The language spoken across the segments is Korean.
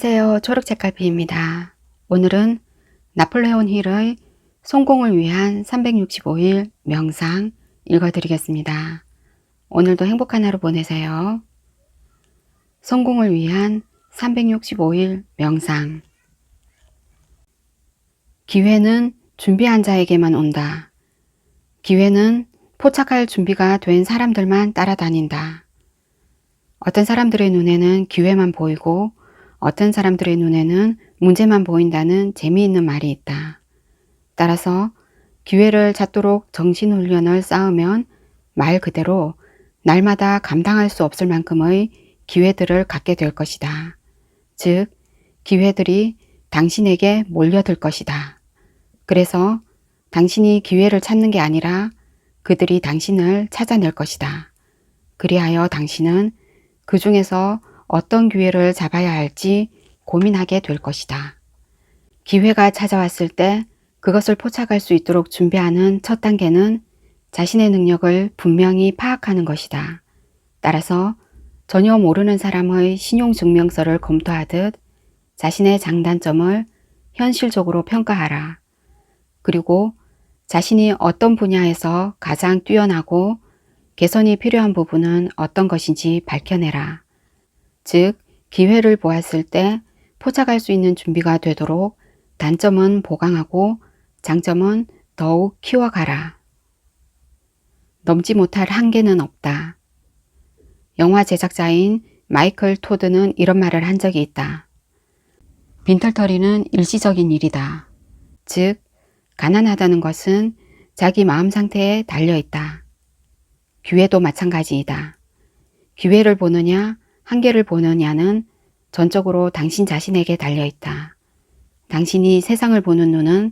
안녕하세요. 초록책갈피입니다. 오늘은 나폴레온 힐의 성공을 위한 365일 명상 읽어드리겠습니다. 오늘도 행복한 하루 보내세요. 성공을 위한 365일 명상. 기회는 준비한 자에게만 온다. 기회는 포착할 준비가 된 사람들만 따라다닌다. 어떤 사람들의 눈에는 기회만 보이고 어떤 사람들의 눈에는 문제만 보인다는 재미있는 말이 있다. 따라서 기회를 찾도록 정신훈련을 쌓으면 말 그대로 날마다 감당할 수 없을 만큼의 기회들을 갖게 될 것이다. 즉, 기회들이 당신에게 몰려들 것이다. 그래서 당신이 기회를 찾는 게 아니라 그들이 당신을 찾아낼 것이다. 그리하여 당신은 그 중에서 어떤 기회를 잡아야 할지 고민하게 될 것이다. 기회가 찾아왔을 때 그것을 포착할 수 있도록 준비하는 첫 단계는 자신의 능력을 분명히 파악하는 것이다. 따라서 전혀 모르는 사람의 신용증명서를 검토하듯 자신의 장단점을 현실적으로 평가하라. 그리고 자신이 어떤 분야에서 가장 뛰어나고 개선이 필요한 부분은 어떤 것인지 밝혀내라. 즉, 기회를 보았을 때 포착할 수 있는 준비가 되도록 단점은 보강하고 장점은 더욱 키워가라. 넘지 못할 한계는 없다. 영화 제작자인 마이클 토드는 이런 말을 한 적이 있다. 빈털터리는 일시적인 일이다. 즉, 가난하다는 것은 자기 마음 상태에 달려있다. 기회도 마찬가지이다. 기회를 보느냐, 한계를 보느냐는 전적으로 당신 자신에게 달려있다. 당신이 세상을 보는 눈은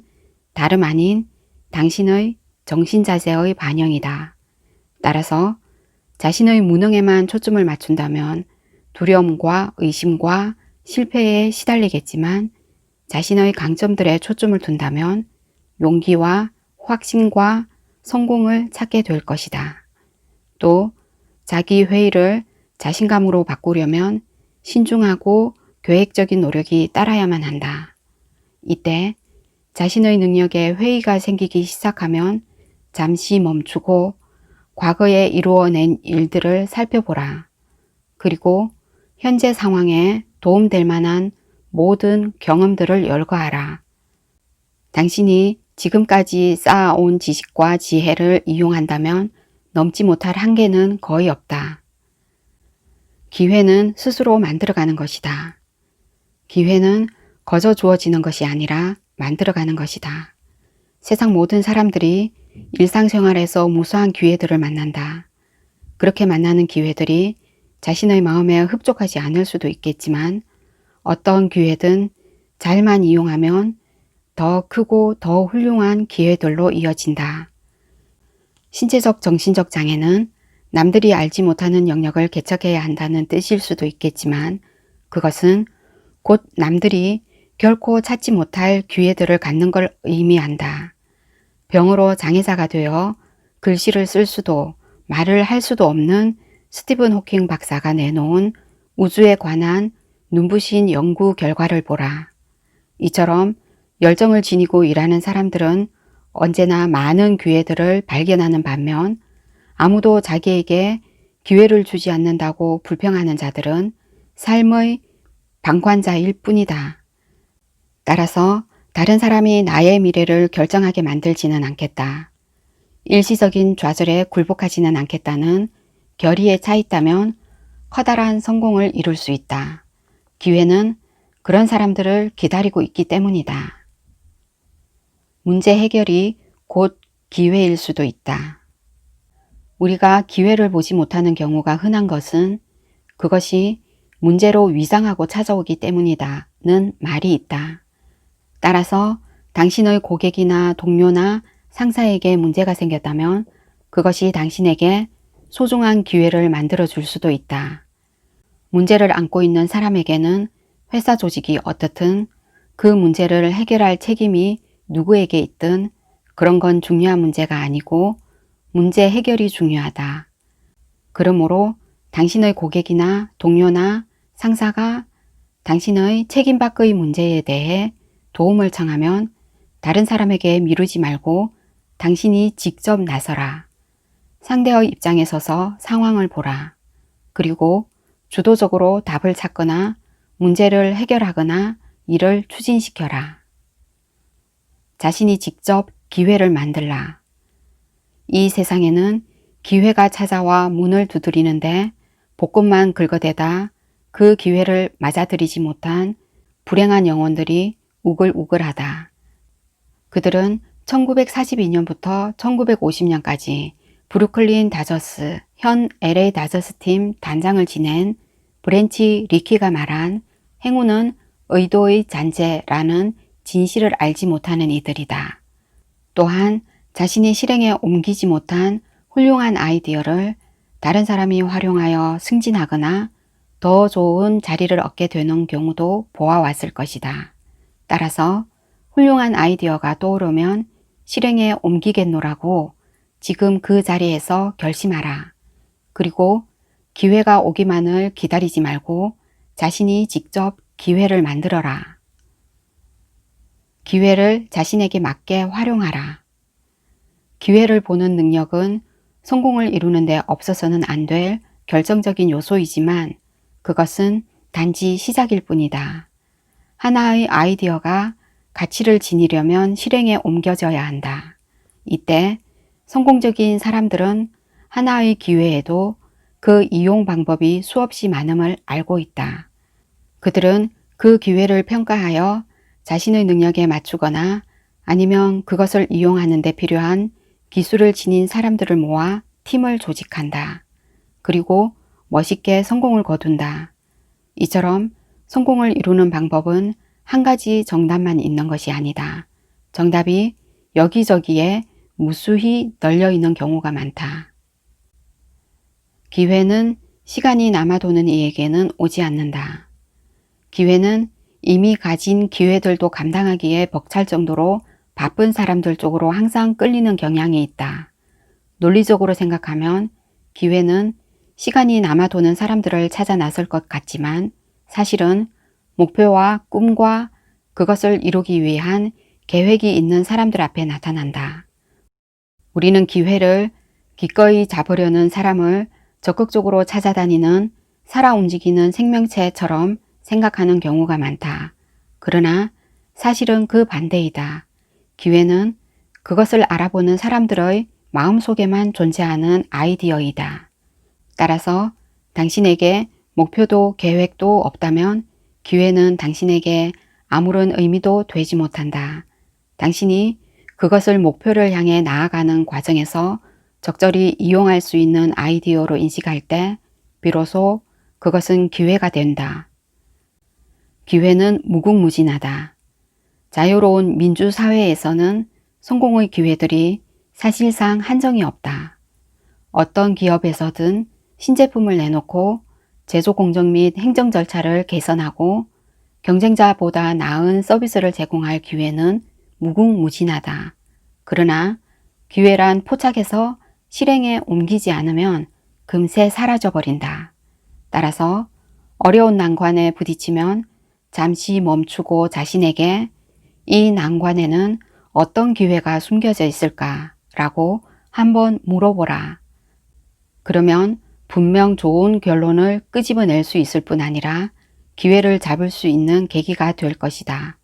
다름 아닌 당신의 정신자세의 반영이다. 따라서 자신의 무능에만 초점을 맞춘다면 두려움과 의심과 실패에 시달리겠지만 자신의 강점들에 초점을 둔다면 용기와 확신과 성공을 찾게 될 것이다. 또 자기 회의를 자신감으로 바꾸려면 신중하고 계획적인 노력이 따라야만 한다. 이때 자신의 능력에 회의가 생기기 시작하면 잠시 멈추고 과거에 이루어낸 일들을 살펴보라. 그리고 현재 상황에 도움될 만한 모든 경험들을 열거하라. 당신이 지금까지 쌓아온 지식과 지혜를 이용한다면 넘지 못할 한계는 거의 없다. 기회는 스스로 만들어가는 것이다. 기회는 거저 주어지는 것이 아니라 만들어가는 것이다. 세상 모든 사람들이 일상생활에서 무수한 기회들을 만난다. 그렇게 만나는 기회들이 자신의 마음에 흡족하지 않을 수도 있겠지만 어떤 기회든 잘만 이용하면 더 크고 더 훌륭한 기회들로 이어진다. 신체적 정신적 장애는 남들이 알지 못하는 영역을 개척해야 한다는 뜻일 수도 있겠지만 그것은 곧 남들이 결코 찾지 못할 기회들을 갖는 걸 의미한다. 병으로 장애자가 되어 글씨를 쓸 수도 말을 할 수도 없는 스티븐 호킹 박사가 내놓은 우주에 관한 눈부신 연구 결과를 보라. 이처럼 열정을 지니고 일하는 사람들은 언제나 많은 기회들을 발견하는 반면 아무도 자기에게 기회를 주지 않는다고 불평하는 자들은 삶의 방관자일 뿐이다. 따라서 다른 사람이 나의 미래를 결정하게 만들지는 않겠다. 일시적인 좌절에 굴복하지는 않겠다는 결의에 차 있다면 커다란 성공을 이룰 수 있다. 기회는 그런 사람들을 기다리고 있기 때문이다. 문제 해결이 곧 기회일 수도 있다. 우리가 기회를 보지 못하는 경우가 흔한 것은 그것이 문제로 위장하고 찾아오기 때문이다는 말이 있다. 따라서 당신의 고객이나 동료나 상사에게 문제가 생겼다면 그것이 당신에게 소중한 기회를 만들어 줄 수도 있다. 문제를 안고 있는 사람에게는 회사 조직이 어떻든 그 문제를 해결할 책임이 누구에게 있든 그런 건 중요한 문제가 아니고 문제 해결이 중요하다. 그러므로 당신의 고객이나 동료나 상사가 당신의 책임 밖의 문제에 대해 도움을 청하면 다른 사람에게 미루지 말고 당신이 직접 나서라. 상대의 입장에 서서 상황을 보라. 그리고 주도적으로 답을 찾거나 문제를 해결하거나 일을 추진시켜라. 자신이 직접 기회를 만들라. 이 세상에는 기회가 찾아와 문을 두드리는데 복권만 긁어대다 그 기회를 맞아들이지 못한 불행한 영혼들이 우글우글하다. 그들은 1942년부터 1950년까지 브루클린 다저스, 현 LA 다저스 팀 단장을 지낸 브랜치 리키가 말한 행운은 의도의 잔재라는 진실을 알지 못하는 이들이다. 또한 자신이 실행에 옮기지 못한 훌륭한 아이디어를 다른 사람이 활용하여 승진하거나 더 좋은 자리를 얻게 되는 경우도 보아왔을 것이다. 따라서 훌륭한 아이디어가 떠오르면 실행에 옮기겠노라고 지금 그 자리에서 결심하라. 그리고 기회가 오기만을 기다리지 말고 자신이 직접 기회를 만들어라. 기회를 자신에게 맞게 활용하라. 기회를 보는 능력은 성공을 이루는 데 없어서는 안 될 결정적인 요소이지만 그것은 단지 시작일 뿐이다. 하나의 아이디어가 가치를 지니려면 실행에 옮겨져야 한다. 이때 성공적인 사람들은 하나의 기회에도 그 이용 방법이 수없이 많음을 알고 있다. 그들은 그 기회를 평가하여 자신의 능력에 맞추거나 아니면 그것을 이용하는 데 필요한 기술을 지닌 사람들을 모아 팀을 조직한다. 그리고 멋있게 성공을 거둔다. 이처럼 성공을 이루는 방법은 한 가지 정답만 있는 것이 아니다. 정답이 여기저기에 무수히 널려 있는 경우가 많다. 기회는 시간이 남아도는 이에게는 오지 않는다. 기회는 이미 가진 기회들도 감당하기에 벅찰 정도로 바쁜 사람들 쪽으로 항상 끌리는 경향이 있다. 논리적으로 생각하면 기회는 시간이 남아도는 사람들을 찾아 나설 것 같지만 사실은 목표와 꿈과 그것을 이루기 위한 계획이 있는 사람들 앞에 나타난다. 우리는 기회를 기꺼이 잡으려는 사람을 적극적으로 찾아다니는 살아 움직이는 생명체처럼 생각하는 경우가 많다. 그러나 사실은 그 반대이다. 기회는 그것을 알아보는 사람들의 마음속에만 존재하는 아이디어이다. 따라서 당신에게 목표도 계획도 없다면 기회는 당신에게 아무런 의미도 되지 못한다. 당신이 그것을 목표를 향해 나아가는 과정에서 적절히 이용할 수 있는 아이디어로 인식할 때 비로소 그것은 기회가 된다. 기회는 무궁무진하다. 자유로운 민주사회에서는 성공의 기회들이 사실상 한정이 없다. 어떤 기업에서든 신제품을 내놓고 제조 공정 및 행정 절차를 개선하고 경쟁자보다 나은 서비스를 제공할 기회는 무궁무진하다. 그러나 기회란 포착해서 실행에 옮기지 않으면 금세 사라져버린다. 따라서 어려운 난관에 부딪히면 잠시 멈추고 자신에게 이 난관에는 어떤 기회가 숨겨져 있을까? 라고 한번 물어보라. 그러면 분명 좋은 결론을 끄집어낼 수 있을 뿐 아니라 기회를 잡을 수 있는 계기가 될 것이다.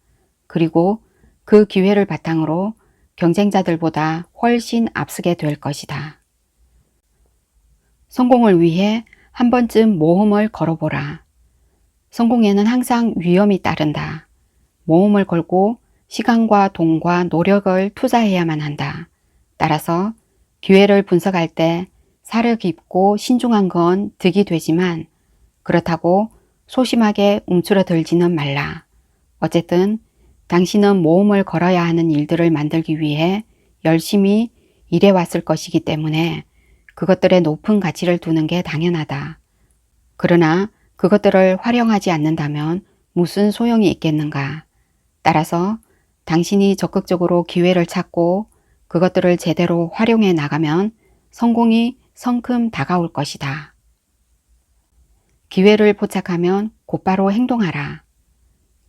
그리고 그 기회를 바탕으로 경쟁자들보다 훨씬 앞서게 될 것이다. 성공을 위해 한 번쯤 모험을 걸어보라. 성공에는 항상 위험이 따른다. 모험을 걸고 시간과 돈과 노력을 투자해야만 한다. 따라서 기회를 분석할 때 사려 깊고 신중한 건 득이 되지만 그렇다고 소심하게 움츠러들지는 말라. 어쨌든 당신은 모험을 걸어야 하는 일들을 만들기 위해 열심히 일해왔을 것이기 때문에 그것들에 높은 가치를 두는 게 당연하다. 그러나 그것들을 활용하지 않는다면 무슨 소용이 있겠는가? 따라서 당신이 적극적으로 기회를 찾고 그것들을 제대로 활용해 나가면 성공이 성큼 다가올 것이다. 기회를 포착하면 곧바로 행동하라.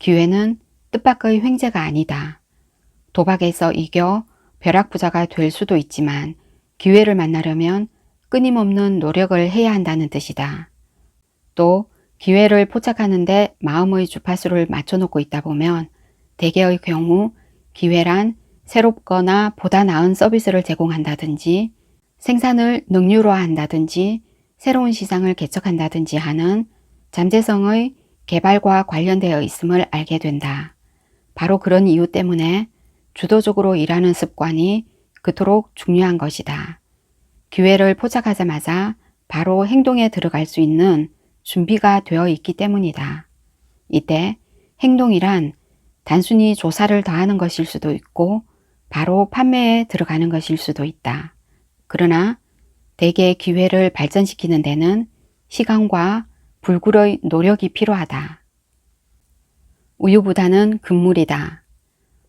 기회는 뜻밖의 횡재가 아니다. 도박에서 이겨 벼락부자가 될 수도 있지만 기회를 만나려면 끊임없는 노력을 해야 한다는 뜻이다. 또 기회를 포착하는데 마음의 주파수를 맞춰놓고 있다 보면 대개의 경우 기회란 새롭거나 보다 나은 서비스를 제공한다든지 생산을 능률화한다든지 새로운 시장을 개척한다든지 하는 잠재성의 개발과 관련되어 있음을 알게 된다. 바로 그런 이유 때문에 주도적으로 일하는 습관이 그토록 중요한 것이다. 기회를 포착하자마자 바로 행동에 들어갈 수 있는 준비가 되어 있기 때문이다. 이때 행동이란 단순히 조사를 더하는 것일 수도 있고 바로 판매에 들어가는 것일 수도 있다. 그러나 대개 기회를 발전시키는 데는 시간과 불굴의 노력이 필요하다. 우유보다는 금물이다.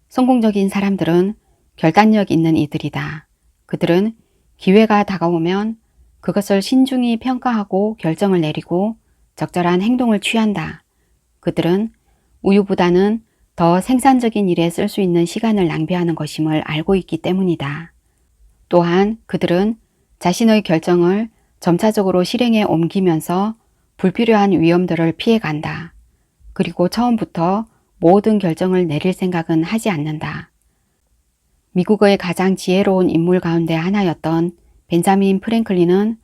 성공적인 사람들은 결단력 있는 이들이다. 그들은 기회가 다가오면 그것을 신중히 평가하고 결정을 내리고 적절한 행동을 취한다. 그들은 우유보다는 더 생산적인 일에 쓸 수 있는 시간을 낭비하는 것임을 알고 있기 때문이다. 또한 그들은 자신의 결정을 점차적으로 실행에 옮기면서 불필요한 위험들을 피해간다. 그리고 처음부터 모든 결정을 내릴 생각은 하지 않는다. 미국의 가장 지혜로운 인물 가운데 하나였던 벤자민 프랭클린은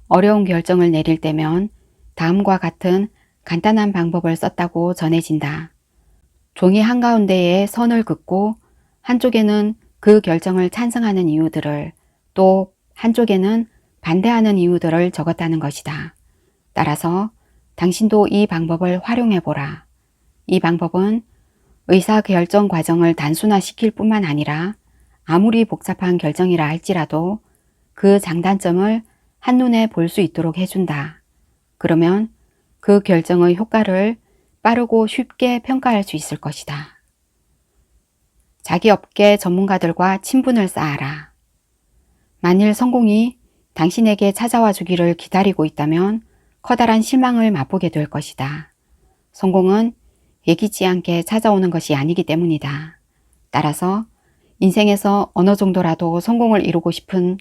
어려운 결정을 내릴 때면 다음과 같은 간단한 방법을 썼다고 전해진다. 종이 한가운데에 선을 긋고 한쪽에는 그 결정을 찬성하는 이유들을 또 한쪽에는 반대하는 이유들을 적었다는 것이다. 따라서 당신도 이 방법을 활용해보라. 이 방법은 의사결정 과정을 단순화시킬 뿐만 아니라 아무리 복잡한 결정이라 할지라도 그 장단점을 한눈에 볼 수 있도록 해준다. 그러면 그 결정의 효과를 빠르고 쉽게 평가할 수 있을 것이다. 자기 업계 전문가들과 친분을 쌓아라. 만일 성공이 당신에게 찾아와 주기를 기다리고 있다면 커다란 실망을 맛보게 될 것이다. 성공은 예기치 않게 찾아오는 것이 아니기 때문이다. 따라서 인생에서 어느 정도라도 성공을 이루고 싶은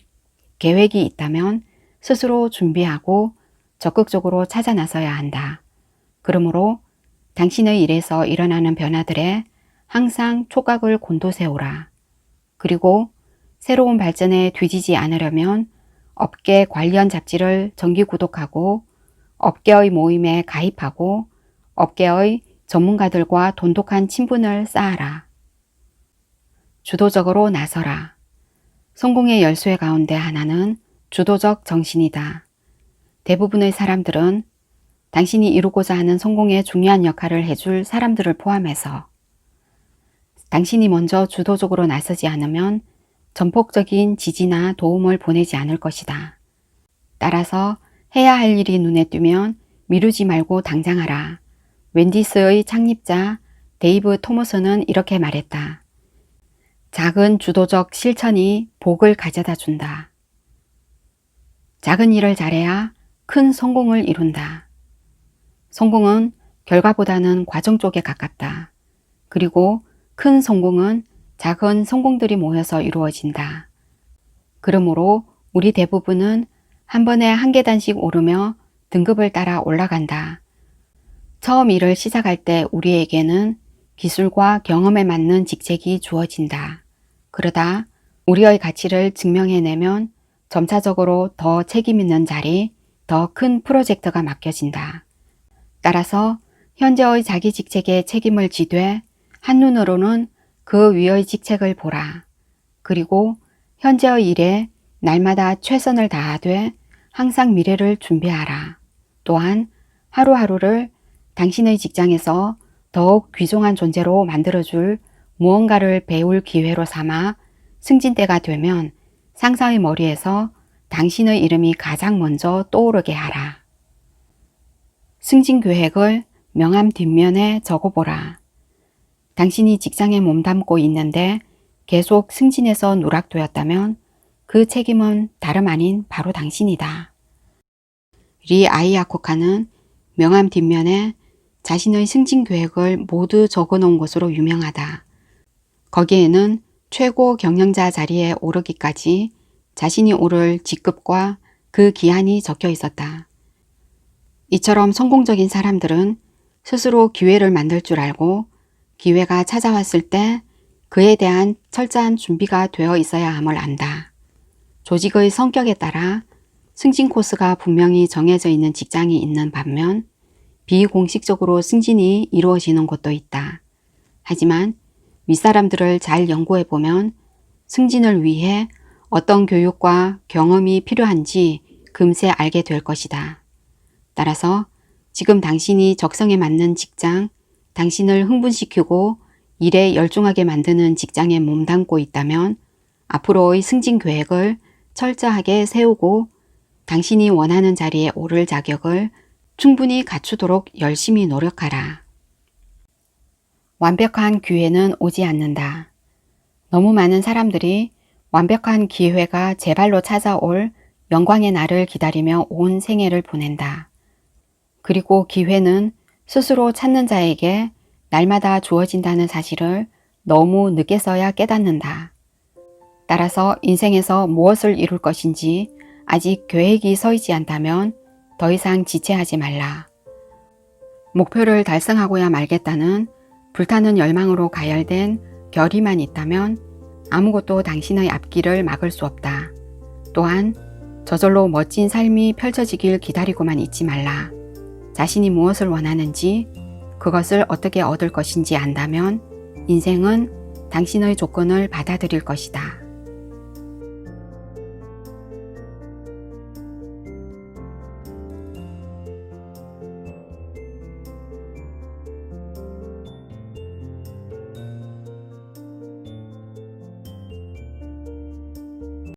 계획이 있다면 스스로 준비하고 적극적으로 찾아 나서야 한다. 그러므로 당신의 일에서 일어나는 변화들에 항상 촉각을 곤두세우라. 그리고 새로운 발전에 뒤지지 않으려면 업계 관련 잡지를 정기 구독하고 업계의 모임에 가입하고 업계의 전문가들과 돈독한 친분을 쌓아라. 주도적으로 나서라. 성공의 열쇠 가운데 하나는 주도적 정신이다. 대부분의 사람들은 당신이 이루고자 하는 성공에 중요한 역할을 해줄 사람들을 포함해서 당신이 먼저 주도적으로 나서지 않으면 전폭적인 지지나 도움을 보내지 않을 것이다. 따라서 해야 할 일이 눈에 띄면 미루지 말고 당장 하라. 웬디스의 창립자 데이브 토머스는 이렇게 말했다. 작은 주도적 실천이 복을 가져다 준다. 작은 일을 잘해야 큰 성공을 이룬다. 성공은 결과보다는 과정 쪽에 가깝다. 그리고 큰 성공은 작은 성공들이 모여서 이루어진다. 그러므로 우리 대부분은 한 번에 한 계단씩 오르며 등급을 따라 올라간다. 처음 일을 시작할 때 우리에게는 기술과 경험에 맞는 직책이 주어진다. 그러다 우리의 가치를 증명해내면 점차적으로 더 책임 있는 자리, 더 큰 프로젝트가 맡겨진다. 따라서 현재의 자기 직책에 책임을 지되 한눈으로는 그 위의 직책을 보라. 그리고 현재의 일에 날마다 최선을 다하되 항상 미래를 준비하라. 또한 하루하루를 당신의 직장에서 더욱 귀중한 존재로 만들어줄 무언가를 배울 기회로 삼아 승진때가 되면 상사의 머리에서 당신의 이름이 가장 먼저 떠오르게 하라. 승진 계획을 명함 뒷면에 적어보라. 당신이 직장에 몸담고 있는데 계속 승진해서 누락되었다면 그 책임은 다름 아닌 바로 당신이다. 리 아이아코카는 명함 뒷면에 자신의 승진 계획을 모두 적어놓은 것으로 유명하다. 거기에는 최고 경영자 자리에 오르기까지 자신이 오를 직급과 그 기한이 적혀 있었다. 이처럼 성공적인 사람들은 스스로 기회를 만들 줄 알고 기회가 찾아왔을 때 그에 대한 철저한 준비가 되어 있어야 함을 안다. 조직의 성격에 따라 승진 코스가 분명히 정해져 있는 직장이 있는 반면 비공식적으로 승진이 이루어지는 곳도 있다. 하지만 윗사람들을 잘 연구해보면 승진을 위해 어떤 교육과 경험이 필요한지 금세 알게 될 것이다. 따라서 지금 당신이 적성에 맞는 직장, 당신을 흥분시키고 일에 열중하게 만드는 직장에 몸담고 있다면 앞으로의 승진 계획을 철저하게 세우고 당신이 원하는 자리에 오를 자격을 충분히 갖추도록 열심히 노력하라. 완벽한 기회는 오지 않는다. 너무 많은 사람들이 완벽한 기회가 제 발로 찾아올 영광의 날을 기다리며 온 생애를 보낸다. 그리고 기회는 스스로 찾는 자에게 날마다 주어진다는 사실을 너무 늦게서야 깨닫는다. 따라서 인생에서 무엇을 이룰 것인지 아직 계획이 서 있지 않다면 더 이상 지체하지 말라. 목표를 달성하고야 말겠다는 불타는 열망으로 가열된 결의만 있다면 아무것도 당신의 앞길을 막을 수 없다. 또한 저절로 멋진 삶이 펼쳐지길 기다리고만 있지 말라. 자신이 무엇을 원하는지 그것을 어떻게 얻을 것인지 안다면 인생은 당신의 조건을 받아들일 것이다.